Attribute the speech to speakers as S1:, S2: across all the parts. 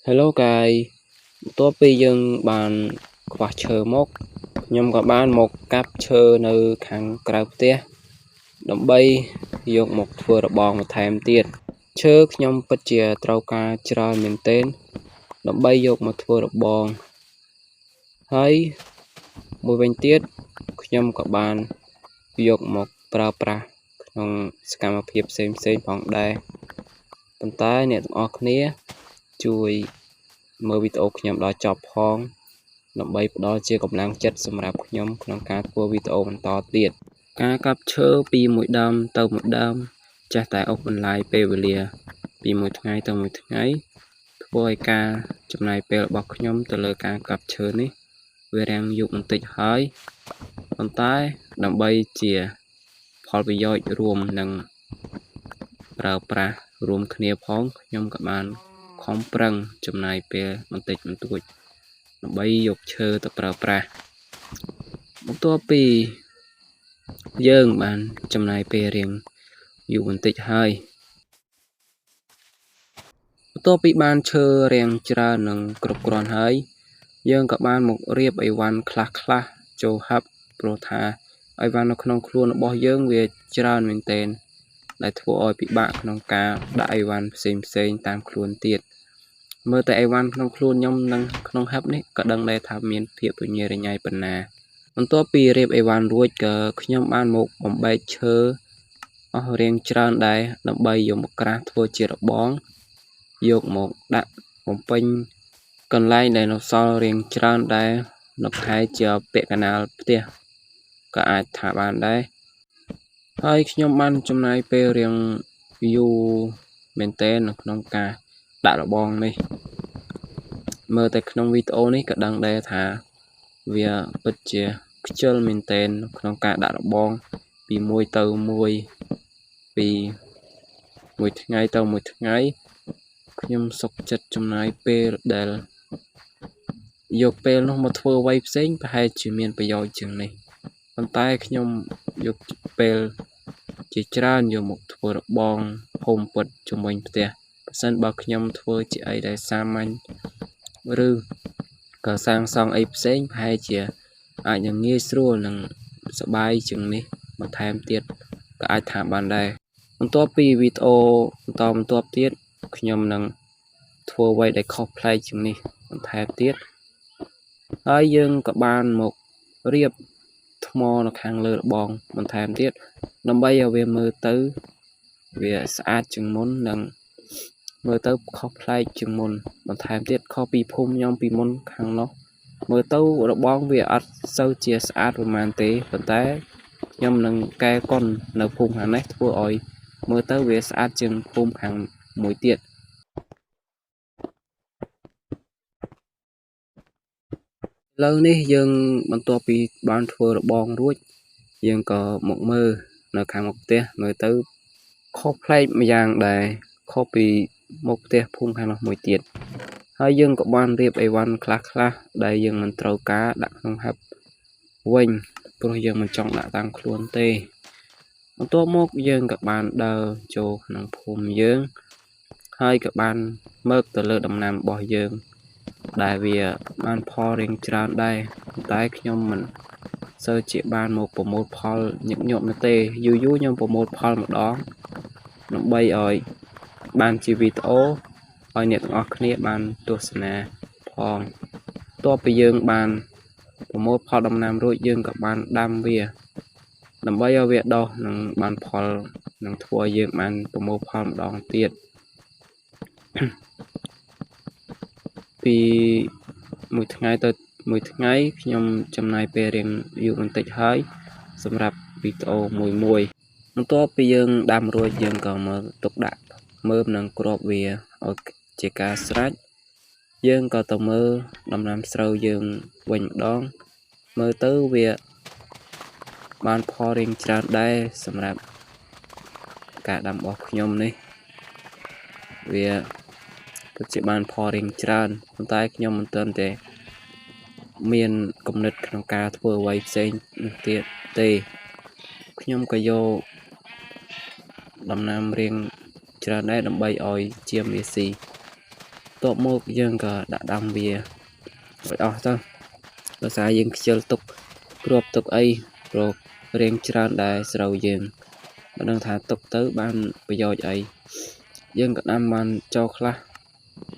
S1: Hello guys, tôi bây giờ bạn quả chờ mốc nhưng các bạn một cặp chờនៅខាងក្រៅផ្ទះដើម្បីយកមកធ្វើរបងបន្ថែមទៀតឈើខ្ញុំពិតជាត្រូវការច្រើនមែនទែនដើម្បីយកមកធ្វើរបងហើយមួយវិញទៀតខ្ញុំក៏បានយកមកប្រើប្រាស់ក្នុងសកម្មភាពផ្សេងៗផងដែរប៉ុន្តែអ្នកទាំងអស់គ្នាជួយមើលវីដេអូខ្ញុំដល់ចប់ផងដើម្បីផ្ដល់ជាកម្លាំងចិត្តសម្រាប់ខ្ញុំក្នុងការធ្វើវីដេអូបន្តទៀតការកាប់ឈើពីមួយដើមទៅមួយដើមចេះតែអូសបន្លាយពេលវេលាពីមួយថ្ងៃទៅមួយថ្ងៃធ្វើឲ្យការចំណាយពេលរបស់ខ្ញុំទៅលើការកាប់ឈើនេះវារាំងយូរបន្តិចហើយប៉ុន្តែដើម្បីជាផលប្រយោជន៍រួមនឹងប្រើប្រាស់រួមគ្នាផងខ្ញុំក៏បានខំប្រឹងចំណាយពេលបន្តិចបន្តួចដើម្បីយកឈើទៅប្រើប្រាស់បន្ទាប់ពីយើងបានចំណាយពេលរៀងយូរបន្តិចហើយបន្ទាប់ពីបានឈើរៀងច្រើននិងគ្រប់គ្រាន់ហើយយើងក៏បានមករៀបអីវ៉ាន់ខ្លះចូលហាប់ព្រោះថាអីវ៉ាន់នៅក្នុងខ្លួនរបស់យើងវាច្រើនមែនទែនដែលធ្វើឲ្យពិបាកក្នុងការដាក់អីវ៉ាន់ផ្សេងតាមខ្លួនទៀតមើលតែអីវ៉ាន់ក្នុងខ្លួនខ្ញុំនិងក្នុងហាប់នេះក៏ដឹងដែរថាមានភាពរញ៉េរញ៉ៃប៉ុណ្ណាបន្ទាប់ពីរៀបអីវ៉ាន់រួចក៏ខ្ញុំបានមកបំបែកឈើអស់រៀងច្រើនដែរដើម្បីយកមកក្រាស់ធ្វើជារបងយកមកដាក់បំពេញកន្លែងដែលនៅសល់រៀងច្រើនដែរនៅខែជាពាក់កណ្ដាលផ្ទះក៏អាចថាបានដែរហើយខ្ញុំបានចំណាយពេលរៀងយូរមែនទែននៅក្នុងការដាក់របងនេះមើលតែក្នុងវីដេអូនេះក៏ដឹងដែរថាវាពិតជាខ្ជិលមែនទែនក្នុងការដាក់របងពីមួយទៅមួយពីមួយថ្ងៃទៅមួយថ្ងៃខ្ញុំសុខចិត្តចំណាយពេលដែលយកពេលនោះមកធ្វើអ្វីផ្សេងប្រហែលជាមានប្រយោជន៍ជាងនេះប៉ុន្តែខ្ញុំយកពេលជាច្រើនយកមកធ្វើរបងភូមិពិតជំនាញផ្ទះបើសិនបើខ្ញុំធ្វើជាអីដែលសាមញ្ញឬក៏សាងសង់អីផ្សេងប្រហែលជាអាចនឹងងាយស្រួលនិងសប្បាយជាងនេះបន្ថែមទៀតក៏អាចថាបានដែរបន្ទាប់ពីវីដេអូបន្ទាប់ទៀតខ្ញុំនឹងធ្វើអ្វីដែលខុសប្លែកជាងនេះបន្ថែមទៀតហើយយើងក៏បានមករៀបថ្មនៅខាងលើរបងបន្ថែមទៀតដើម្បីឲ្យវាមើលទៅវាស្អាតជាងមុននិងមើលទៅខុសប្លែកជាងមុនបន្ថែមទៀតខុសពីភូមិខ្ញុំពីមុនខាងនោះមើលទៅរបងវាអត់សូវជាស្អាតប៉ុន្មានទេប៉ុន្តែខ្ញុំនឹងកែកុននៅភូមិខាងនេះធ្វើឲ្យមើលទៅវាស្អាតជាងភូមិខាងមួយទៀតឥឡូវនេះយើងបន្ទាប់ពីបានធ្វើរបងរួចយើងក៏មកមើលនៅខាងមុខផ្ទះមើលទៅខុសប្លែកម្យ៉ាងដែរខុសពីមុខផ្ទះភូមិខាងនោះមួយទៀតហើយយើងក៏បានរៀបអីវ៉ាន់ខ្លះដែលយើងមិនត្រូវការដាក់ក្នុងហាប់វិញព្រោះយើងមិនចង់ដាក់តាមខ្លួនទេបន្ទាប់មកយើងក៏បានដើរចូលក្នុងភូមិយើងហើយក៏បានមើលទៅលើដំណាំរបស់យើងដែលវាបានផលរៀងច្រើនដែរតែខ្ញុំមិនសូវជាបានមកប្រមូលផលញឹកញាប់នោះទេយូរខ្ញុំប្រមូលផលម្ដងដើម្បីឲ្យបានជាវីដេអូឲ្យអ្នកទាំងអស់គ្នាបានទស្សនាផងបន្ទាប់ពីយើងបានប្រមូលផលដំណាំរួចយើងក៏បានដាំវាដើម្បីឲ្យវាដុះនិងបានផលនឹងធ្វើឲ្យយើងបានប្រមូលផលម្ដងទៀតពីមួយថ្ងៃទៅមួយថ្ងៃខ្ញុំចំណាយពេលរៀងយូរបន្តិចហើយសម្រាប់វីដេអូមួយបន្ទាប់ពីយើងដាំរួចយើងក៏មកទុកដាក់មើមនឹងគ្រាប់វាឲ្យជាការស្រេចយើងក៏ទៅមើលដំណាំស្រូវយើងវិញម្ដងមើលទៅវាបានផលរៀងច្រើនដែរសម្រាប់ការដាំរបស់ខ្ញុំនេះវាពិតជាបានផលរៀងច្រើនប៉ុន្តែខ្ញុំមិនទាន់តែមានគំនិតក្នុងការធ្វើអ្វីផ្សេងនោះទៀតទេខ្ញុំក៏យកដំណាំរៀងច្រើនដែរដើម្បីឲ្យជាមវាស៊ី តបមកយើងក៏ដាក់ដាំវាឲ្យអស់ទៅដោយសារយើងខ្ជិលទុកគ្រាប់ទុកអីព្រោះរៀងច្រើនដែរស្រូវយើងមិនដឹងថាទុកទៅបានប្រយោជន៍អីយើងក៏ដាំបានចោលខ្លះ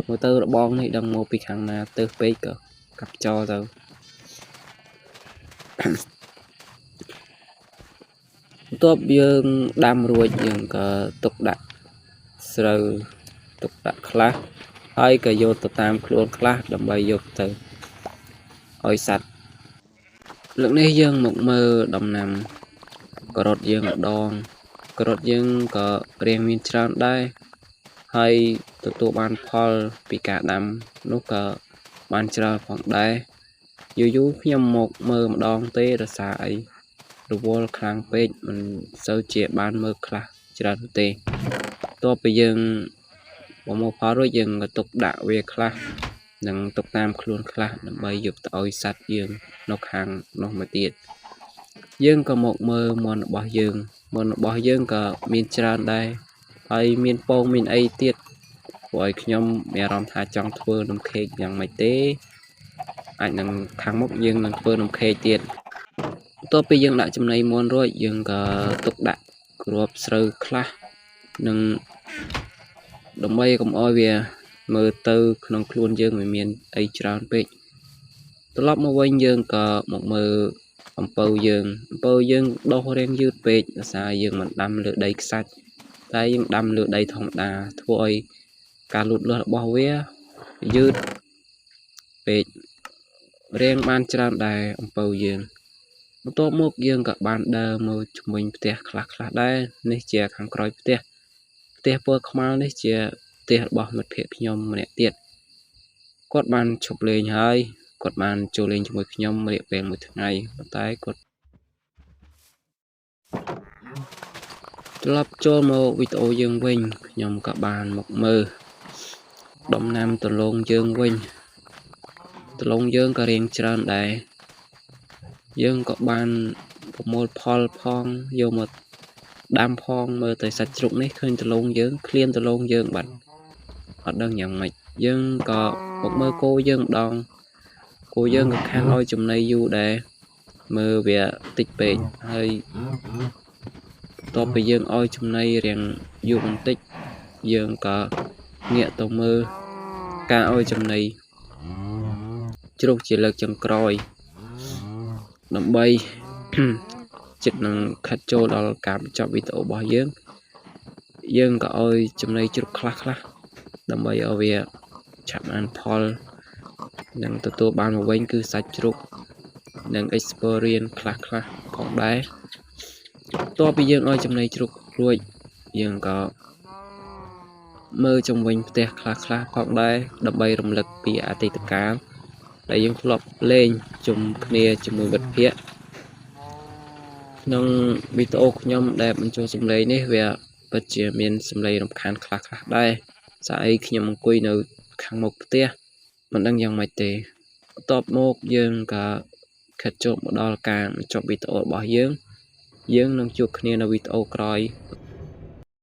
S1: មើលទៅរបងនេះដឹងមកពីខាងណាទៅពេកក៏កាប់ចោលទៅបន្ទាប់យើងដាំរួចយើងក៏ទុកដាក់ស្រូវទុកដាក់ខ្លះហើយក៏យកទៅតាមខ្លួនខ្លះដើម្បីយកទៅឲ្យសត្វលើកនេះយើងមកមើលដំណាំការ៉ុតយើងម្ដងការ៉ុតយើងក៏រៀងមានច្រើនដែរហើយទទួលបានផលពីការដាំនោះក៏បានច្រើនផងដែរយូរខ្ញុំមកមើលម្ដងទេរសារអីរវល់ខ្លាំងពេកមិនសូវជាបានមើលខ្លះច្រើនទេតបពីយើងបំមកផលរួចយើងក៏ទុកដាក់វាខ្លះនិងទុកតាមខ្លួនខ្លះដើម្បីយកទៅឲ្យសត្វយើងនៅខាងនោះមកទៀតយើងក៏មកមើលមន់របស់យើងក៏មានច្រើនដែរហើយមានពងមានអីទៀតព្រោះឲ្យខ្ញុំមានអារម្មណ៍ថាចង់ធ្វើនំខេកយ៉ាងម៉េចទេអាចនឹងខាងមុខយើងនឹងធ្វើនំខេកទៀតបន្ទាប់ពីយើងដាក់ចំណីមន់រួចយើងក៏ទុកដាក់គ្រាប់ស្រូវខ្លះនិងដើម្បីកុំឲ្យវាមើលទៅក្នុងខ្លួនយើងមិនមានអីច្រើនពេកត្រឡប់មកវិញយើងក៏មកមើលអំពៅយើងដុះរៀងយឺតពេកដោយសារយើងមិនដាំលើដីខ្សាច់តែយើងដាំលើដីធម្មតាធ្វើឲ្យការលូតលាស់របស់វាយឺតពេករៀងបានច្រើនដែរអំពៅយើងបន្ទាប់មកយើងក៏បានដើរមកជំនាញផ្ទះខ្លះដែរនេះជាខាងក្រោយផ្ទះពណ៌ខ្មៅនេះជាផ្ទះរបស់មិត្តភក្តិខ្ញុំម្នាក់ទៀតគាត់បានឈប់លេងហើយគាត់បានចូលលេងជាមួយខ្ញុំរយៈពេលមួយថ្ងៃប៉ុន្តែគាត់ត្រឡប់ចូលមកវីដេអូយើងវិញខ្ញុំក៏បានមកមើលដំណាំដលងយើងវិញដលងយើងក៏រៀងច្រើនដែរយើងក៏បានប្រមូលផលផងយកមកដាំផងមើលទៅសាច់ជ្រូកនេះឃើញដលងយើងឃ្លានដលងយើងបាត់អត់ដឹងយ៉ាងម៉េចយើងក៏មកមើលគោយើងម្ដងគោយើងក៏ខាំឲ្យចំណីយូរដែរមើលវាតិចពេកហើយបន្ទាប់ពីយើងឲ្យចំណីរៀងយូរបន្តិចយើងក៏ងាកទៅមើលការឲ្យចំណីជ្រូកជាលើកចុងក្រោយដើម្បីចិត្តនឹងខាត់ចូលដល់ការបញ្ចប់វីដេអូរបស់យើងក៏ឲ្យចំណីជ្រូកខ្លះដើម្បីឲ្យវាឆាប់បានផលនិងទទួលបានមកវិញគឺសាច់ជ្រូកនិង experience ខ្លះផងដែរបន្ទាប់ពីយើងឲ្យចំណីជ្រូករួចយើងក៏មើលជុំវិញផ្ទះខ្លះផងដែរដើម្បីរំលឹកពីអតីតកាលដែលយើងធ្លាប់លេងជុំគ្នាជាមួយមិត្តភក្តិក្នុងវីដេអូខ្ញុំដែលបញ្ចូលសំឡេងនេះវាពិតជាមានសំឡេងរំខានខ្លះដែរស្អីខ្ញុំអង្គុយនៅខាងមុខផ្ទះមិនដឹងយ៉ាងម៉េចទេបន្ទាប់មកយើងក៏ខិតចូលមកដល់ការបញ្ចប់វីដេអូរបស់យើងនឹងជួបគ្នានៅវីដេអូក្រោយ